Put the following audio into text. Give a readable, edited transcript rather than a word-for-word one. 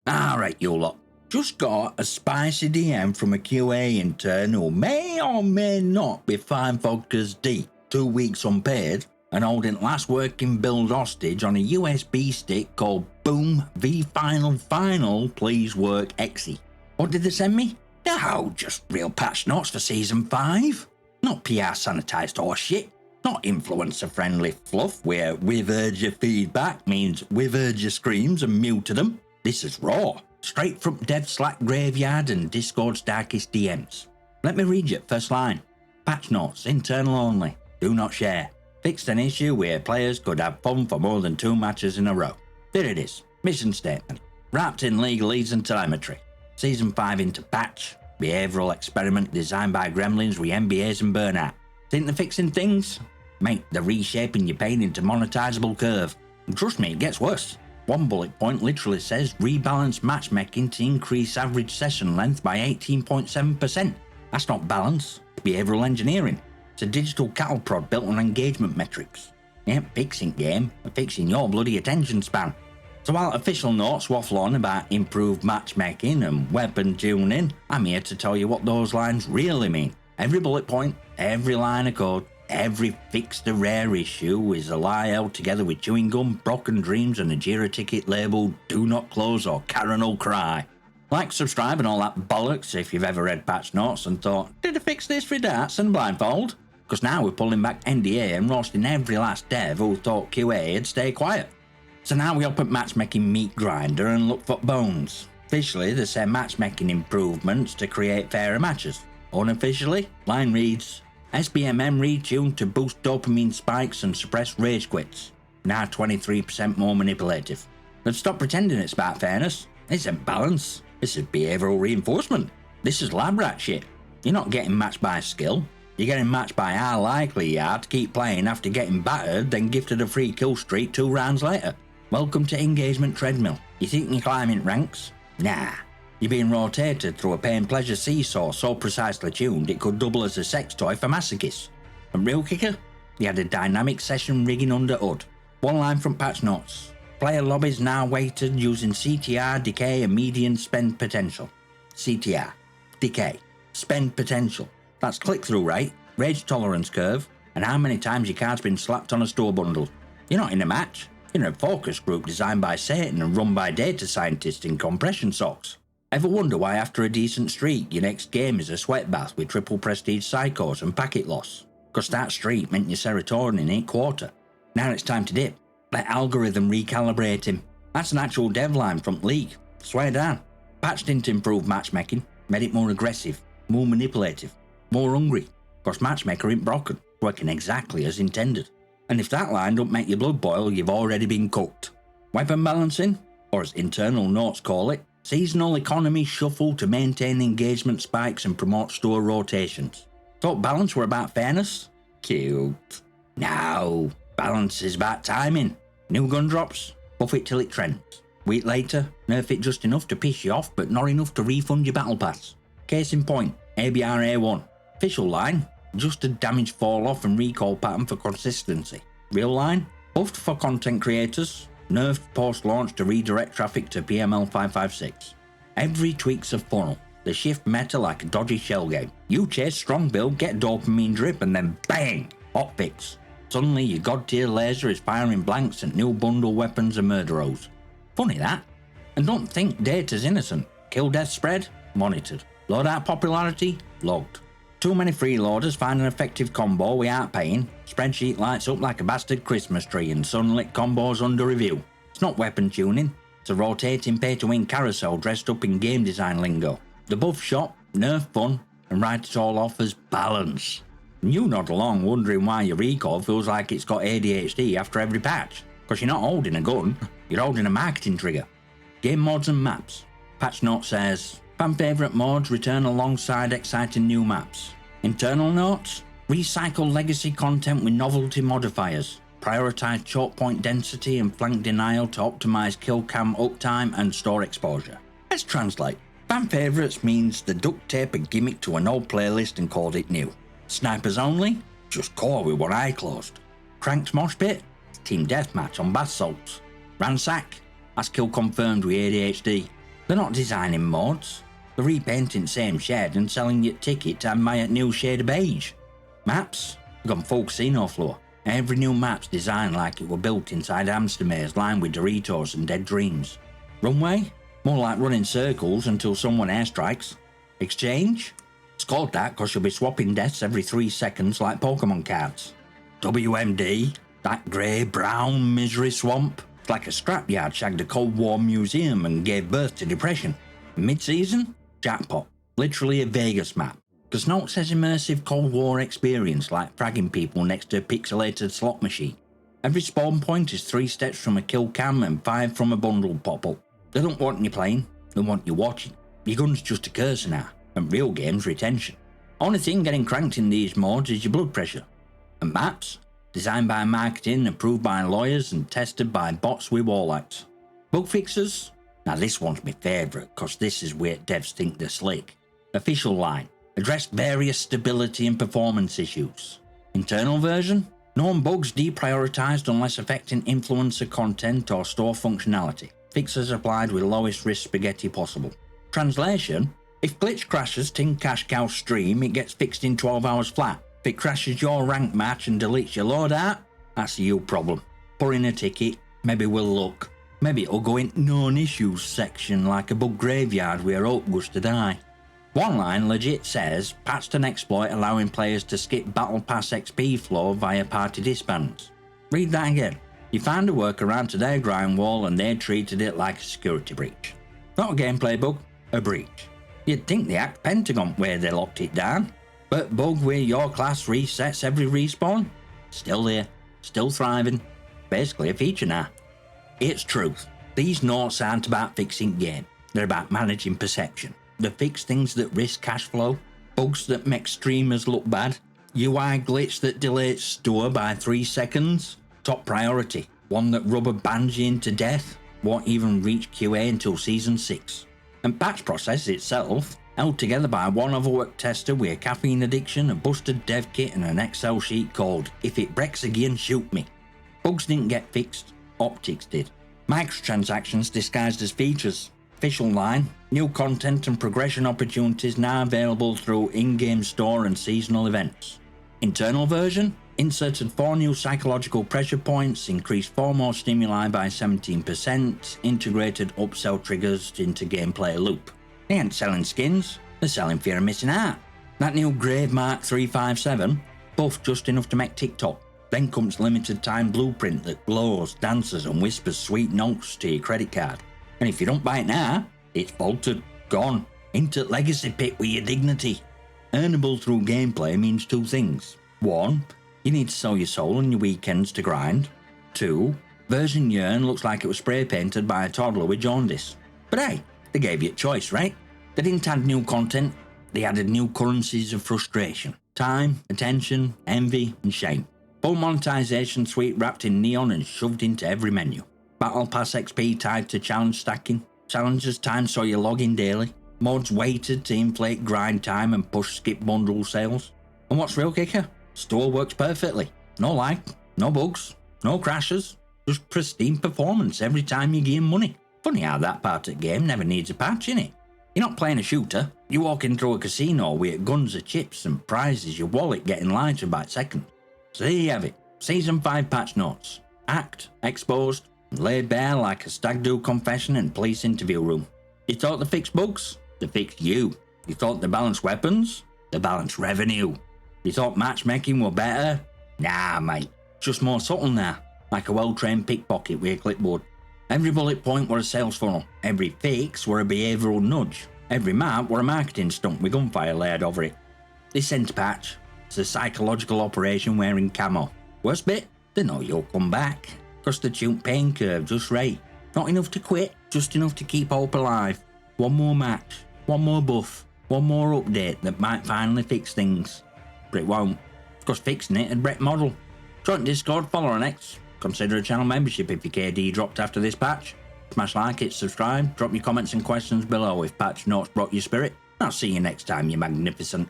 Alright, you lot. Just got a spicy DM from a QA intern who may or may not be 5 vodkas deep, 2 weeks unpaid, and holding last working build hostage on a USB stick called Boom V Final Please Work Exe. What did they send me? No, just real patch notes for Season 5. Not PR sanitised horseshit. Not influencer-friendly fluff where we've heard your feedback means we've heard your screams and muted them. This is raw. Straight from Dev Slack graveyard and Discord's darkest DMs. Let me read you first line. Patch notes, internal only. Do not share. Fixed an issue where players could have fun for more than 2 matches in a row. There it is. Mission statement. Wrapped in legalese and telemetry. Season 5 into patch. Behavioural experiment designed by gremlins with MBAs and burnout. Think they're fixing things? Mate, they're reshaping your pain into monetisable curve. And trust me, it gets worse. One bullet point literally says rebalance matchmaking to increase average session length by 18.7%. That's not balance, it's behavioural engineering. It's a digital cattle prod built on engagement metrics. It ain't fixing game, they're fixing your bloody attention span. So while official notes waffle on about improved matchmaking and weapon tuning, I'm here to tell you what those lines really mean. Every bullet point, every line of code, every fixed a rare issue is a lie held together with chewing gum, broken dreams and a Jira ticket labelled Do Not Close or Karen will cry. Like, subscribe and all that bollocks if you've ever read patch notes and thought, did I fix this for darts and blindfold? Because now we're pulling back NDA and roasting every last dev who thought QA would stay quiet. So now we up at matchmaking meat grinder and look for bones. Officially, they say matchmaking improvements to create fairer matches. Unofficially, line reads, SBMM retuned to boost dopamine spikes and suppress rage quits. Now 23% more manipulative. They've stopped pretending it's about fairness. This isn't balance. This is behavioural reinforcement. This is lab rat shit. You're not getting matched by skill. You're getting matched by how likely you are to keep playing after getting battered, then gifted a free kill streak 2 rounds later. Welcome to engagement treadmill. You think you're climbing ranks? Nah. You're being rotated through a pain-pleasure seesaw so precisely tuned it could double as a sex toy for masochists. And real kicker? You had a dynamic session rigging under HUD. One line from patch notes. Player lobbies now weighted using CTR, decay and median spend potential. CTR, decay, spend potential. That's click-through rate, rage tolerance curve, and how many times your card's been slapped on a store bundle. You're not in a match. You're in a focus group designed by Satan and run by data scientists in compression socks. Ever wonder why after a decent streak your next game is a sweat bath with triple prestige psychos and packet loss? Because that streak meant your serotonin ain't quarter. Now it's time to dip. Let algorithm recalibrate him. That's an actual dev line from League. Swear down. Patch didn't improve matchmaking, made it more aggressive, more manipulative, more hungry. Because matchmaker ain't broken, working exactly as intended. And if that line don't make your blood boil, you've already been cooked. Weapon balancing, or as internal notes call it, seasonal economy shuffle to maintain engagement spikes and promote store rotations. Thought balance were about fairness? Cute. No, balance is about timing. New gun drops, buff it till it trends. Week later, nerf it just enough to piss you off but not enough to refund your battle pass. Case in point, ABR A1. Official line, just a damage fall off and recall pattern for consistency. Real line, buffed for content creators, nerfed post-launch to redirect traffic to PML 556. Every tweak's a funnel. They shift meta like a dodgy shell game. You chase strong build, get dopamine drip, and then bang! Hot fix. Suddenly your god tier laser is firing blanks at new bundle weapons and murderos. Funny that. And don't think data's innocent. Kill death spread? Monitored. Loadout popularity? Logged. Too many freeloaders find an effective combo without paying, spreadsheet lights up like a bastard Christmas tree and sunlit combos under review. It's not weapon tuning, it's a rotating pay-to-win carousel dressed up in game design lingo. The buff shot, nerf fun, and write it all off as balance. And you nod along wondering why your recall feels like it's got ADHD after every patch. Because you're not holding a gun, you're holding a marketing trigger. Game mods and maps. Patch note says, fan favourite mods return alongside exciting new maps. Internal notes, recycle legacy content with novelty modifiers. Prioritise choke point density and flank denial to optimise kill cam uptime and store exposure. Let's translate. Fan favourites means the duct tape a gimmick to an old playlist and called it new. Snipers only? Just core with one eye closed. Cranked mosh pit? Team deathmatch on bath salts. Ransack? That's kill confirmed with ADHD. They're not designing mods. They're repainting the same shed and selling you a ticket to buy a new shade of beige. Maps? They've gone full casino floor. Every new map's designed like it were built inside a hamster maze lined with Doritos and dead dreams. Runway? More like running circles until someone airstrikes. Exchange? It's called that because you'll be swapping deaths every 3 seconds like Pokemon cards. WMD? That grey-brown misery swamp? It's like a scrapyard shagged a Cold War museum and gave birth to depression. Mid-season? Jackpot. Literally a Vegas map. Because no one says immersive Cold War experience like fragging people next to a pixelated slot machine. Every spawn point is 3 steps from a kill cam and 5 from a bundle pop-up. They don't want you playing, they want you watching. Your gun's just a cursor now, and real game's retention. Only thing getting cranked in these mods is your blood pressure. And maps? Designed by marketing, approved by lawyers and tested by bots with wallets. Bug fixers? Now this one's my favourite, cause this is where devs think they're slick. Official line. Addressed various stability and performance issues. Internal version? Known bugs deprioritized unless affecting influencer content or store functionality. Fixes applied with lowest risk spaghetti possible. Translation? If glitch crashes Tin Cash Cow stream, it gets fixed in 12 hours flat. If it crashes your rank match and deletes your loadout, that's a you problem. Put in a ticket, maybe we'll look. Maybe it'll go in known issues section like a bug graveyard where hope goes to die. One line legit says, patched an exploit allowing players to skip Battle Pass XP flow via party disbands. Read that again. You found a workaround to their grind wall and they treated it like a security breach. Not a gameplay bug, a breach. You'd think they hacked Pentagon where they locked it down. But bug where your class resets every respawn? Still there, still thriving. Basically a feature now. It's truth. These notes aren't about fixing game. They're about managing perception. They fix things that risk cash flow, bugs that make streamers look bad, UI glitch that delays store by 3 seconds. Top priority, one that rubber bands you into death, won't even reach QA until Season 6. And patch process itself, held together by one overworked tester with a caffeine addiction, a busted dev kit and an Excel sheet called "If it breaks again, shoot me." Bugs didn't get fixed, optics did. Microtransactions disguised as features. Official line, new content and progression opportunities now available through in-game store and seasonal events. Internal version, inserted 4 new psychological pressure points, increased 4 more stimuli by 17%, integrated upsell triggers into gameplay loop. They ain't selling skins, they're selling fear of missing out. That new Grave Mark 357, buff just enough to make TikTok. Then comes limited time blueprint that glows, dances and whispers sweet notes to your credit card. And if you don't buy it now, it's faltered, gone, into legacy pit with your dignity. Earnable through gameplay means 2 things. 1, you need to sell your soul and your weekends to grind. 2, version you earn looks like it was spray painted by a toddler with jaundice. But hey, they gave you a choice, right? They didn't add new content, they added new currencies of frustration. Time, attention, envy and shame. Full monetisation suite wrapped in neon and shoved into every menu. Battle Pass XP tied to challenge stacking, challenges timed so you log in daily, mods weighted to inflate grind time and push skip bundle sales. And what's real kicker? Store works perfectly. No lag, no bugs, no crashes, just pristine performance every time you gain money. Funny how that part of the game never needs a patch, innit? You're not playing a shooter, you're walking through a casino with guns of chips and prizes, your wallet getting lighter by the second. So there you have it, Season 5 patch notes. Act, exposed, laid bare like a stag do confession in police interview room. You thought they fixed bugs? They fixed you. You thought they balanced weapons? They balanced revenue. You thought matchmaking were better? Nah, mate. Just more subtle now, like a well-trained pickpocket with a clipboard. Every bullet point were a sales funnel. Every fix were a behavioural nudge. Every map were a marketing stunt with gunfire layered over it. This center patch is a psychological operation wearing camo. Worst bit? They know you'll come back. Cause the tuned pain curve just right. Not enough to quit, just enough to keep hope alive. One more match, one more buff, one more update that might finally fix things. But it won't, cause fixing it had Brett model. Join Discord, follow on X, consider a channel membership if your KD dropped after this patch. Smash like, hit subscribe, drop your comments and questions below if patch notes brought your spirit. I'll see you next time, you magnificent.